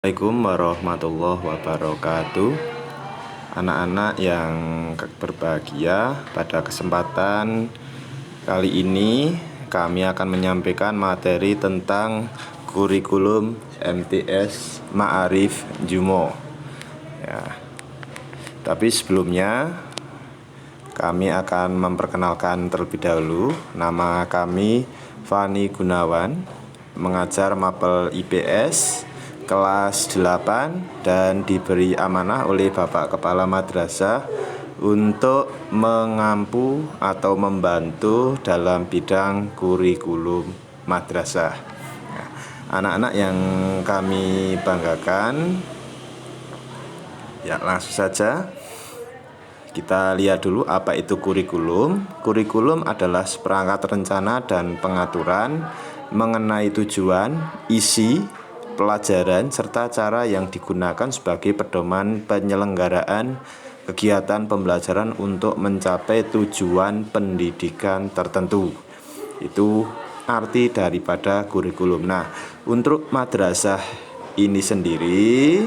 Assalamualaikum warahmatullahi wabarakatuh. Anak-anak yang berbahagia, pada kesempatan kali ini kami akan menyampaikan materi tentang kurikulum MTS Ma'arif Jumo ya. Tapi sebelumnya kami akan memperkenalkan terlebih dahulu. Nama kami Fani Gunawan, mengajar mapel IPS kelas 8 dan diberi amanah oleh Bapak Kepala Madrasah untuk mengampu atau membantu dalam bidang kurikulum madrasah. Anak-anak yang kami banggakan, ya langsung saja kita lihat dulu apa itu kurikulum. Kurikulum adalah seperangkat rencana dan pengaturan mengenai tujuan, isi, pelajaran, serta cara yang digunakan sebagai pedoman penyelenggaraan kegiatan pembelajaran untuk mencapai tujuan pendidikan tertentu. Itu arti daripada kurikulum. Nah, untuk madrasah ini sendiri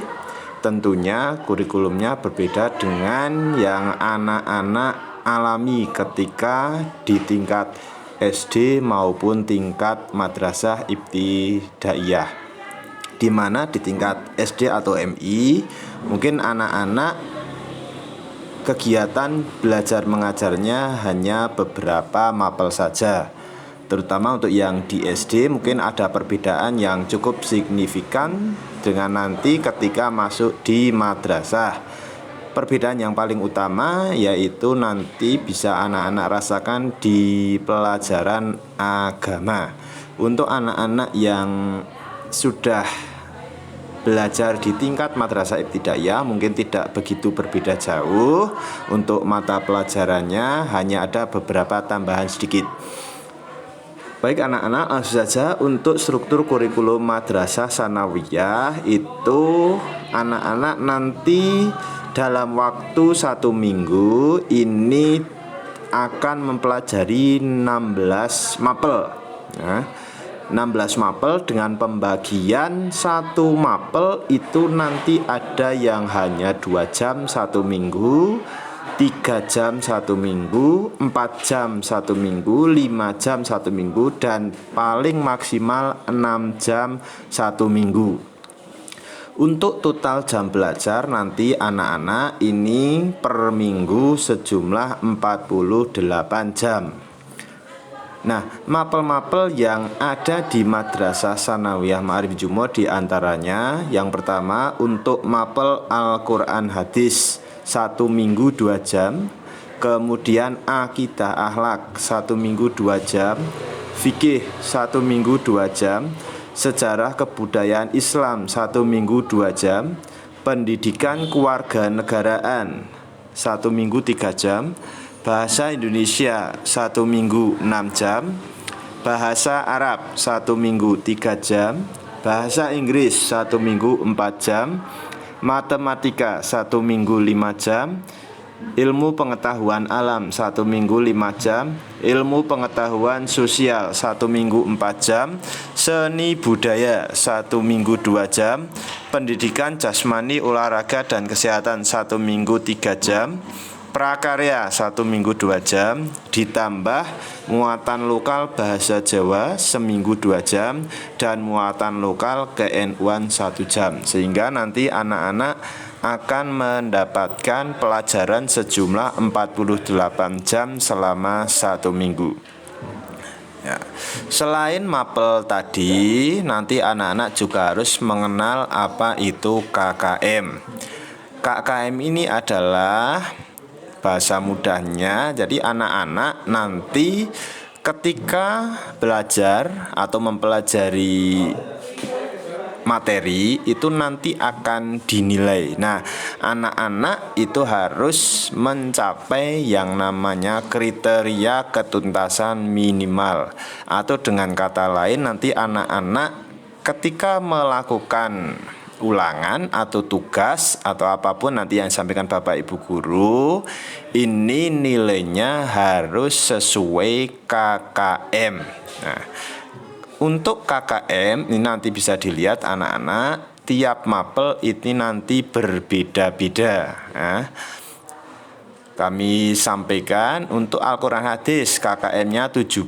tentunya kurikulumnya berbeda dengan yang anak-anak alami ketika di tingkat SD maupun tingkat madrasah ibtidaiyah, di mana di tingkat SD atau MI mungkin anak-anak kegiatan belajar mengajarnya hanya beberapa mapel saja. Terutama untuk yang di SD mungkin ada perbedaan yang cukup signifikan dengan nanti ketika masuk di madrasah. Perbedaan yang paling utama yaitu nanti bisa anak-anak rasakan di pelajaran agama. Untuk anak-anak yang sudah belajar di tingkat madrasah ibtidaiyah mungkin tidak begitu berbeda jauh. Untuk mata pelajarannya hanya ada beberapa tambahan sedikit. Baik anak-anak, langsung saja untuk struktur kurikulum madrasah sanawiyah itu anak-anak nanti dalam waktu 1 minggu ini akan mempelajari 16 mapel ya. 16 mapel dengan pembagian 1 mapel itu nanti ada yang hanya 2 jam 1 minggu, 3 jam 1 minggu, 4 jam 1 minggu, 5 jam 1 minggu, dan paling maksimal 6 jam 1 minggu. Untuk total jam belajar nanti anak-anak ini per minggu sejumlah 48 jam. Nah, mapel-mapel yang ada di Madrasah Sanawiyah Ma'arif Jumo diantaranya yang pertama untuk mapel Al-Quran Hadis 1 minggu 2 jam, kemudian Akidah Akhlak 1 minggu 2 jam, Fikih 1 minggu 2 jam, Sejarah Kebudayaan Islam 1 minggu 2 jam, Pendidikan Kewarganegaraan 1 minggu 3 jam, Bahasa Indonesia 1 minggu 6 jam, Bahasa Arab 1 minggu 3 jam, Bahasa Inggris 1 minggu 4 jam, Matematika 1 minggu 5 jam, Ilmu Pengetahuan Alam 1 minggu 5 jam, Ilmu Pengetahuan Sosial 1 minggu 4 jam, Seni Budaya 1 minggu 2 jam, Pendidikan Jasmani Olahraga dan Kesehatan 1 minggu 3 jam, Prakarya 1 minggu 2 jam, ditambah muatan lokal bahasa Jawa seminggu 2 jam, dan muatan lokal KNU-an 1 jam. Sehingga nanti anak-anak akan mendapatkan pelajaran sejumlah 48 jam selama 1 minggu ya. Selain mapel tadi, nanti anak-anak juga harus mengenal apa itu KKM. KKM ini adalah bahasa mudahnya, jadi anak-anak nanti ketika belajar atau mempelajari materi itu nanti akan dinilai. Nah, anak-anak itu harus mencapai yang namanya kriteria ketuntasan minimal, atau dengan kata lain nanti anak-anak ketika melakukan ulangan atau tugas atau apapun nanti yang disampaikan Bapak Ibu guru, ini nilainya harus sesuai KKM. Nah, untuk KKM ini nanti bisa dilihat anak-anak tiap mapel ini nanti berbeda-beda. Nah, kami sampaikan untuk Al-Quran Hadis KKM-nya 70,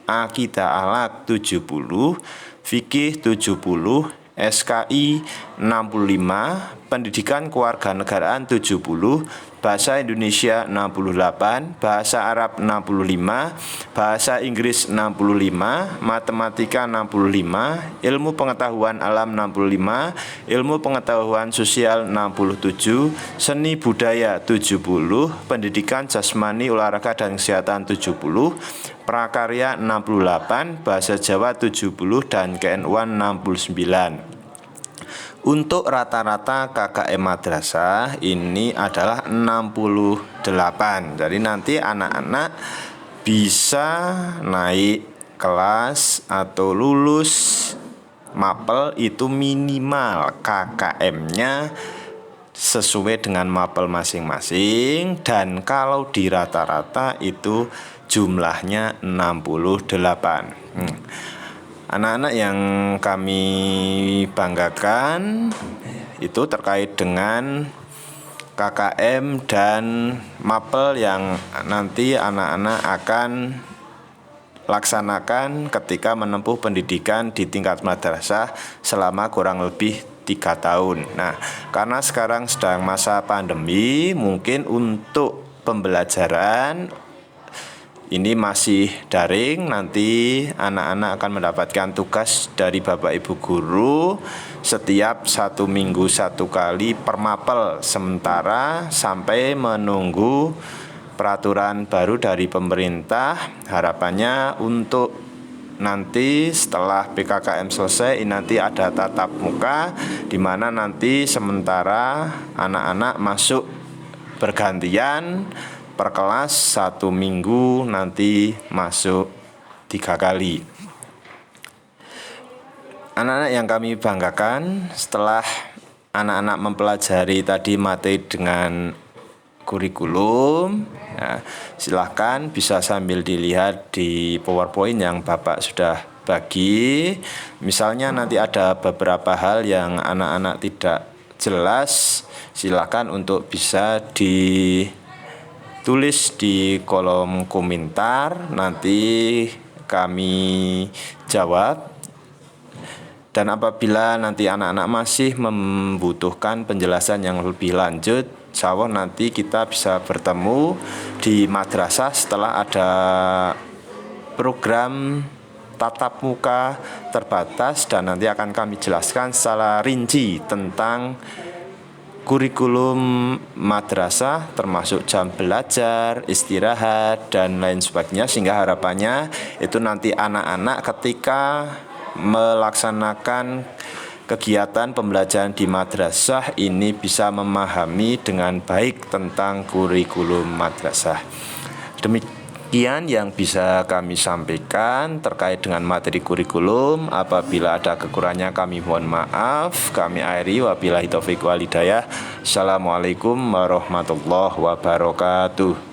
Akidah Akhlak 70, Fikih 70, SKI 65, Pendidikan Kewarganegaraan 70, Bahasa Indonesia 68, Bahasa Arab 65, Bahasa Inggris 65, Matematika 65, Ilmu Pengetahuan Alam 65, Ilmu Pengetahuan Sosial 67, Seni Budaya 70, Pendidikan Jasmani Olahraga dan Kesehatan 70, Prakarya 68, Bahasa Jawa 70, dan KN-UAN 69. Untuk rata-rata KKM madrasah ini adalah 68. Jadi nanti anak-anak bisa naik kelas atau lulus mapel itu minimal KKM-nya sesuai dengan mapel masing-masing, dan kalau di rata-rata itu jumlahnya 68. Anak-anak yang kami banggakan itu terkait dengan KKM dan mapel yang nanti anak-anak akan laksanakan ketika menempuh pendidikan di tingkat madrasah selama kurang lebih 3 tahun. Nah, karena sekarang sedang masa pandemi, mungkin untuk pembelajaran ini masih daring. Nanti anak-anak akan mendapatkan tugas dari Bapak Ibu Guru setiap 1 minggu 1 kali per mapel sementara sampai menunggu peraturan baru dari pemerintah. Harapannya untuk nanti setelah PKKM selesai nanti ada tatap muka, di mana nanti sementara anak-anak masuk bergantian per kelas 1 minggu nanti masuk 3 kali. Anak-anak yang kami banggakan, setelah anak-anak mempelajari tadi materi dengan kurikulum, ya, silahkan bisa sambil dilihat di PowerPoint yang Bapak sudah bagi. Misalnya nanti ada beberapa hal yang anak-anak tidak jelas, silahkan untuk bisa tulis di kolom komentar, nanti kami jawab. Dan apabila nanti anak-anak masih membutuhkan penjelasan yang lebih lanjut, insya Allah nanti kita bisa bertemu di madrasah setelah ada program tatap muka terbatas, dan nanti akan kami jelaskan secara rinci tentang kurikulum madrasah termasuk jam belajar, istirahat, dan lain sebagainya, sehingga harapannya itu nanti anak-anak ketika melaksanakan kegiatan pembelajaran di madrasah ini bisa memahami dengan baik tentang kurikulum madrasah. Demikian yang bisa kami sampaikan terkait dengan materi kurikulum. Apabila ada kekurangannya kami mohon maaf. Kami akhiri, wabillahi taufiq wal hidayah. Assalamualaikum warahmatullahi wabarakatuh.